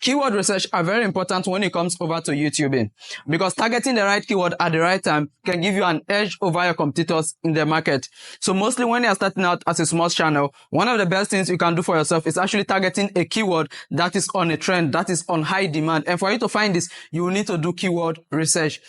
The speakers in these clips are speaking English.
keyword research are very important when it comes over to YouTubing, because targeting the right keyword at the right time can give you an edge over your competitors in the market. So mostly when you're starting out as a small channel, one of the best things you can do for yourself is actually targeting a keyword that is on a trend, that is on high demand. And for you to find this, you will need to do keyword research.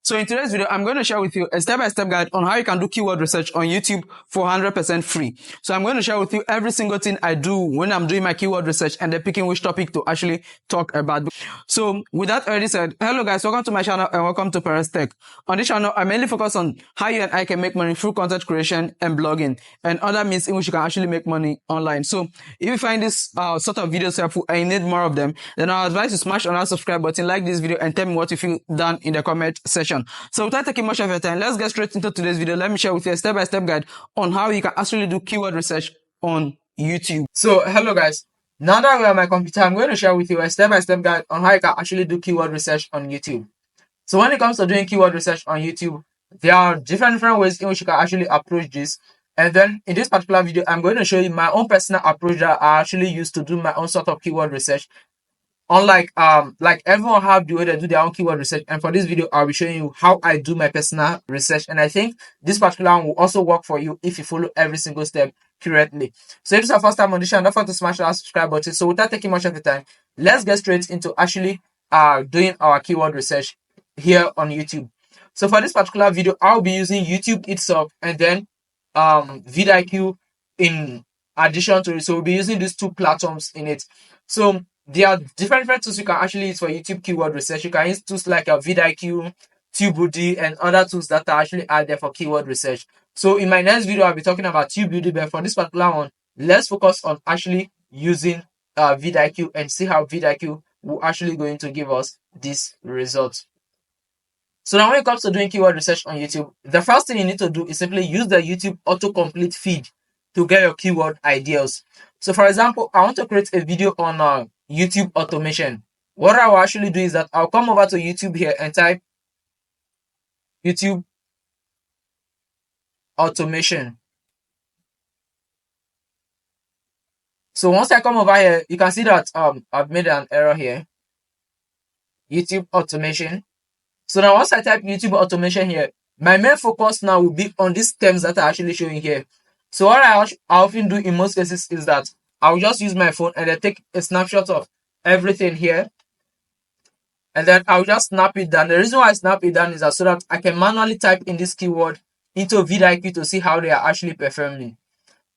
So in today's video, I'm going to share with you a step-by-step guide on how you can do keyword research on YouTube for 100% free. So I'm going to share with you every single thing I do when I'm doing my keyword research and then picking which topic to actually talk about. So with that already said, hello guys, welcome to my channel and welcome to Perez Tech. On this channel, I mainly focus on how you and I can make money through content creation and blogging and other means in which you can actually make money online. So if you find this sort of videos helpful and you need more of them, then I advise you smash on that subscribe button, like this video, and tell me what you feel down in the comment section. So without taking much of your time, let's get straight into today's video. Let me share with you a step-by-step guide on how you can actually do keyword research on YouTube. So hello guys, now that we're on my computer, I'm going to share with you a step-by-step guide on how you can actually do keyword research on YouTube. So when it comes to doing keyword research on YouTube, there are different ways in which you can actually approach this. And then in this particular video, I'm going to show you my own personal approach that I actually use to do my own sort of keyword research. Unlike like everyone have the way they do their own keyword research, and for this video I'll be showing you how I do my personal research, and I think this particular one will also work for you if you follow every single step correctly. So if this is your first time on this channel, don't forget to smash that subscribe button. So without taking much of the time, let's get straight into actually doing our keyword research here on YouTube. So for this particular video, I'll be using YouTube itself and then vidIQ in addition to it. So we'll be using these two platforms in it. So there are different tools you can actually use for YouTube keyword research. You can use tools like vidIQ, TubeBuddy, and other tools that are actually out there for keyword research. So in my next video, I'll be talking about TubeBuddy, but for this particular one, let's focus on actually using vidIQ and see how vidIQ will actually going to give us this result. So now when it comes to doing keyword research on YouTube, the first thing you need to do is simply use the YouTube autocomplete feed to get your keyword ideas. So for example, I want to create a video on YouTube automation. What I will actually do is that I'll come over to YouTube here and type YouTube automation. So once I come over here, you can see that I've made an error here. YouTube automation. So now once I type YouTube automation here, my main focus now will be on these terms that are actually showing here. So what I often do in most cases is that I'll just use my phone and then take a snapshot of everything here, and then I'll just snap it down. The reason why I snap it down is that so that I can manually type in this keyword into vidIQ to see how they are actually performing.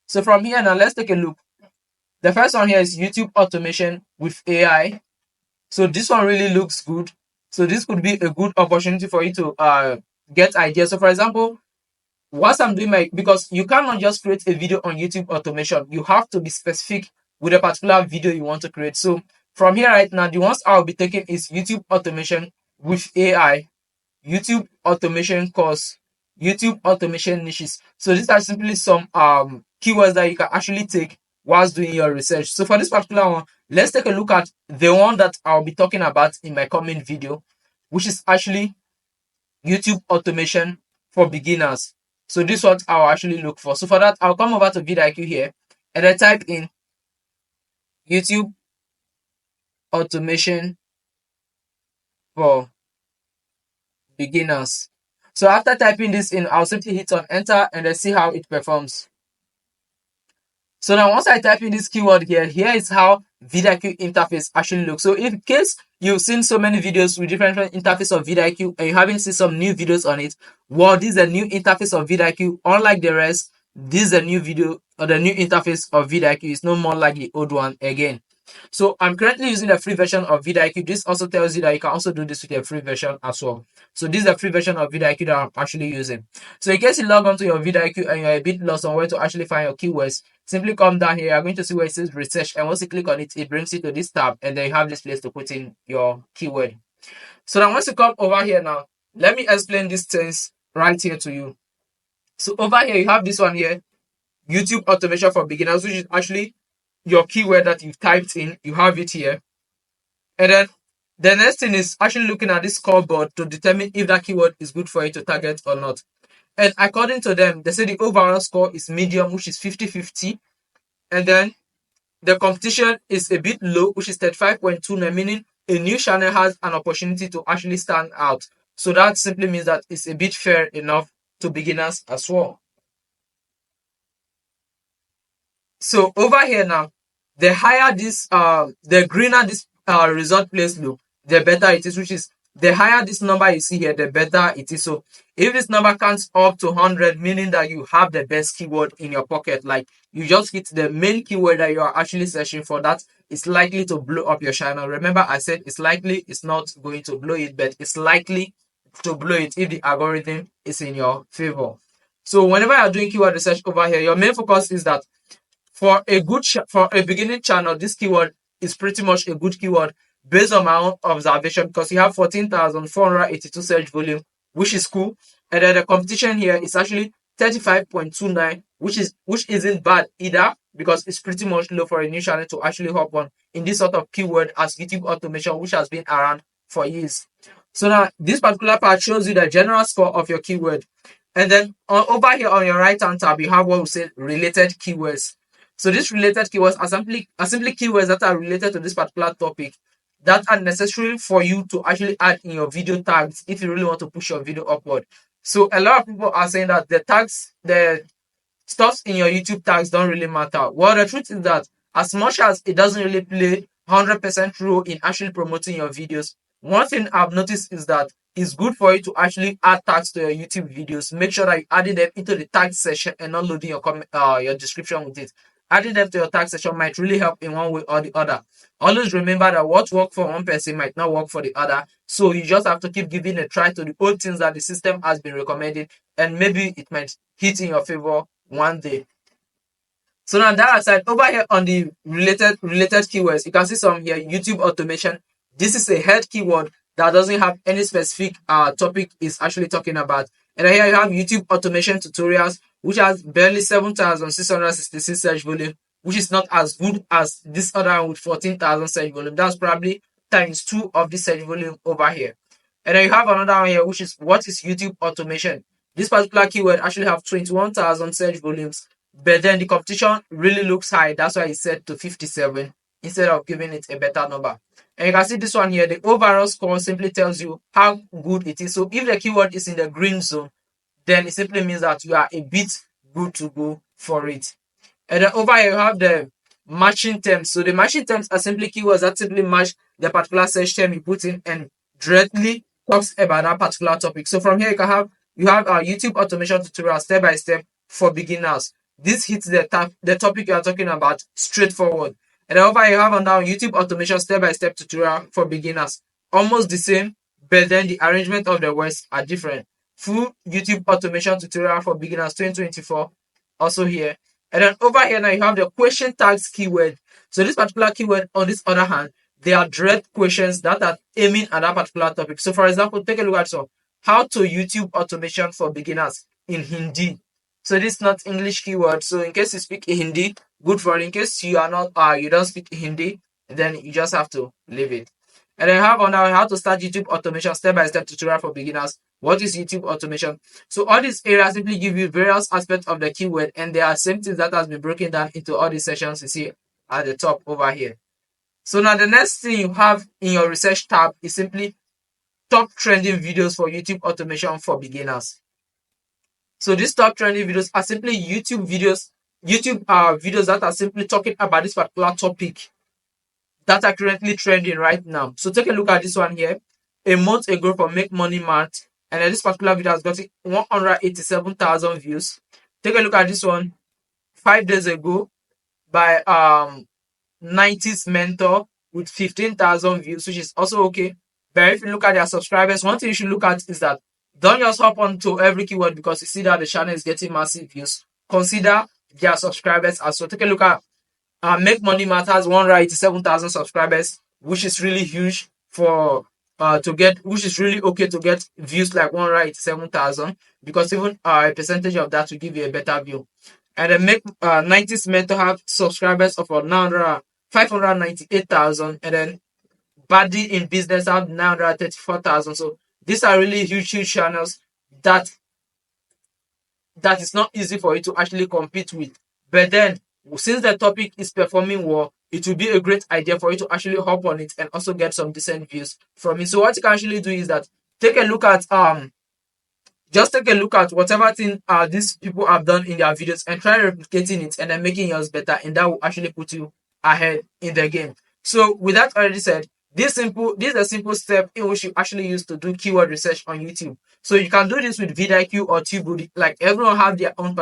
So from here now, let's take a look. The first one here is YouTube automation with AI. So this one really looks good. So this could be a good opportunity for you to get ideas. So for example, once I'm doing because you cannot just create a video on YouTube automation, you have to be specific with a particular video you want to create. So from here right now, the ones I'll be taking is YouTube automation with AI, YouTube automation course, YouTube automation niches. So these are simply some keywords that you can actually take whilst doing your research. So for this particular one, let's take a look at the one that I'll be talking about in my coming video, which is actually YouTube automation for beginners. So this is what I'll actually look for. So for that, I'll come over to vidIQ here and I type in YouTube automation for beginners. So after typing this in, I'll simply hit on enter and then see how it performs. So now once I type in this keyword here is how vidIQ interface actually looks. So in case you've seen so many videos with different interface of vidIQ and you haven't seen some new videos on it, well, this is a new interface of vidIQ. Unlike the rest, this is a new video or the new interface of vidIQ. It's no more like the old one again. So I'm currently using the free version of vidIQ. This also tells you that you can also do this with a free version as well. So this is the free version of vidIQ that I'm actually using. So in case you log onto your vidIQ and you're a bit lost on where to actually find your keywords, simply come down here. You're going to see where it says research, and once you click on it, it brings you to this tab, and then you have this place to put in your keyword. So now once you come over here now, let me explain these things right here to you. So over here you have this one here, YouTube automation for beginners, which is actually your keyword that you've typed in. You have it here, and then the next thing is actually looking at this scoreboard to determine if that keyword is good for you to target or not. And according to them, they say the overall score is medium, which is 50-50. And then the competition is a bit low, which is 35.29, meaning a new channel has an opportunity to actually stand out. So that simply means that it's a bit fair enough to beginners as well. So over here now, the higher this the greener this result place look, the better it is, which is the higher this number you see here, the better it is. So if this number counts up to 100, meaning that you have the best keyword in your pocket, like you just hit the main keyword that you are actually searching for, that is likely to blow up your channel. Remember, I said it's likely, it's not going to blow it, but it's likely to blow it if the algorithm is in your favor. So whenever you're doing keyword research over here, your main focus is that for a beginning channel, this keyword is pretty much a good keyword based on my own observation, because you have 14,482 search volume, which is cool. And then the competition here is actually 35.29, which isn't bad either, because it's pretty much low for a new channel to actually hop on in this sort of keyword as YouTube automation, which has been around for years. So now this particular part shows you the general score of your keyword. And then over here on your right hand tab, you have what we say related keywords. So these related keywords are simply keywords that are related to this particular topic, that are necessary for you to actually add in your video tags if you really want to push your video upward. So a lot of people are saying that the tags, the stuff in your YouTube tags don't really matter. Well, the truth is that as much as it doesn't really play 100% role in actually promoting your videos, one thing I've noticed is that it's good for you to actually add tags to your YouTube videos. Make sure that you adding them into the tag section and not loading your description with it. Adding them to your tag section might really help in one way or the other. Always remember that what works for one person might not work for the other. So you just have to keep giving a try to the old things that the system has been recommending, and maybe it might hit in your favor one day. So now that aside, over here on the related keywords, you can see some here, YouTube automation. This is a head keyword that doesn't have any specific topic is actually talking about. And here you have YouTube automation tutorials, which has barely 7,666 search volume, which is not as good as this other one with 14,000 search volume. That's probably times 2 of the search volume over here. And then you have another one here, which is what is YouTube automation. This particular keyword actually have 21,000 search volumes, but then the competition really looks high. That's why it's set to 57 instead of giving it a better number. And you can see this one here, the overall score simply tells you how good it is. So if the keyword is in the green zone, then it simply means that you are a bit good to go for it. And then over here you have the matching terms. So the matching terms are simply keywords that simply match the particular search term you put in and directly talks about that particular topic. So from here you have YouTube automation tutorial step by step for beginners. This hits the topic you are talking about straightforward. And over here you have now YouTube automation step by step tutorial for beginners. Almost the same, but then the arrangement of the words are different. Full YouTube automation tutorial for beginners 2024 also here. And then over here now you have the question tags keyword. So this particular keyword, on this other hand, they are direct questions that are aiming at that particular topic. So for example, take a look at how to YouTube automation for beginners in Hindi. So this is not English keyword. So in case you speak Hindi, good for it. In case you are not you don't speak Hindi, then you just have to leave it. And then have on now how to start YouTube automation step-by-step tutorial for beginners. What is YouTube automation? So all these areas simply give you various aspects of the keyword, and there are same things that has been broken down into all these sections you see at the top over here. So now the next thing you have in your research tab is simply top trending videos for YouTube automation for beginners. So these top trending videos are simply YouTube videos that are simply talking about this particular topic that are currently trending right now. So take a look at this one here. A month ago from Make Money Mart, and then this particular video has got 187,000 views. Take a look at this one 5 days ago by 90s Mentor with 15,000 views, which is also okay. But if you look at their subscribers, one thing you should look at is that don't just hop onto every keyword because you see that the channel is getting massive views. Consider their subscribers as well. Take a look at Make Money Matters 187,000 subscribers, which is really huge for which is really okay to get views like 187,000, because even a percentage of that will give you a better view. And then Make 90s Mentor have subscribers of 598,000, and then Buddy in Business have 934,000. So these are really huge channels that is not easy for you to actually compete with. But then since the topic is performing well, it will be a great idea for you to actually hop on it and also get some decent views from it. So what you can actually do is that take a look at just take a look at whatever thing these people have done in their videos and try replicating it and then making yours better, and that will actually put you ahead in the game. So with that already said, this is a simple step in which you actually use to do keyword research on YouTube. So you can do this with vidIQ or TubeBuddy. Like, everyone have their own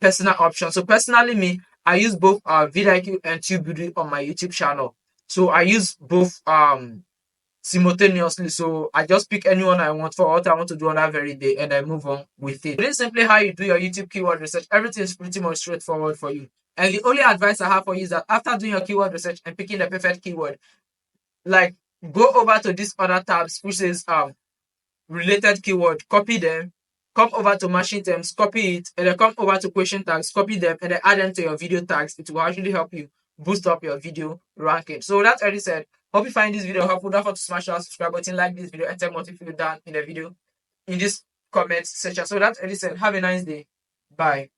personal option. So personally, me, I use both vidIQ and TubeBuddy on my YouTube channel. So I use both simultaneously. So I just pick anyone I want for what I want to do on that very day and I move on with it. This is simply how you do your YouTube keyword research. Everything is pretty much straightforward for you. And the only advice I have for you is that after doing your keyword research and picking the perfect keyword, like, go over to these other tabs which says related keyword, copy them, come over to machine terms, copy it, and then come over to question tags, copy them, and then add them to your video tags. It will actually help you boost up your video ranking. So that's already said. Hope you find this video helpful. Don't forget to smash that subscribe button, like this video, and tell me what you feel down in the video in this comment section. So that's already said. Have a nice day. Bye.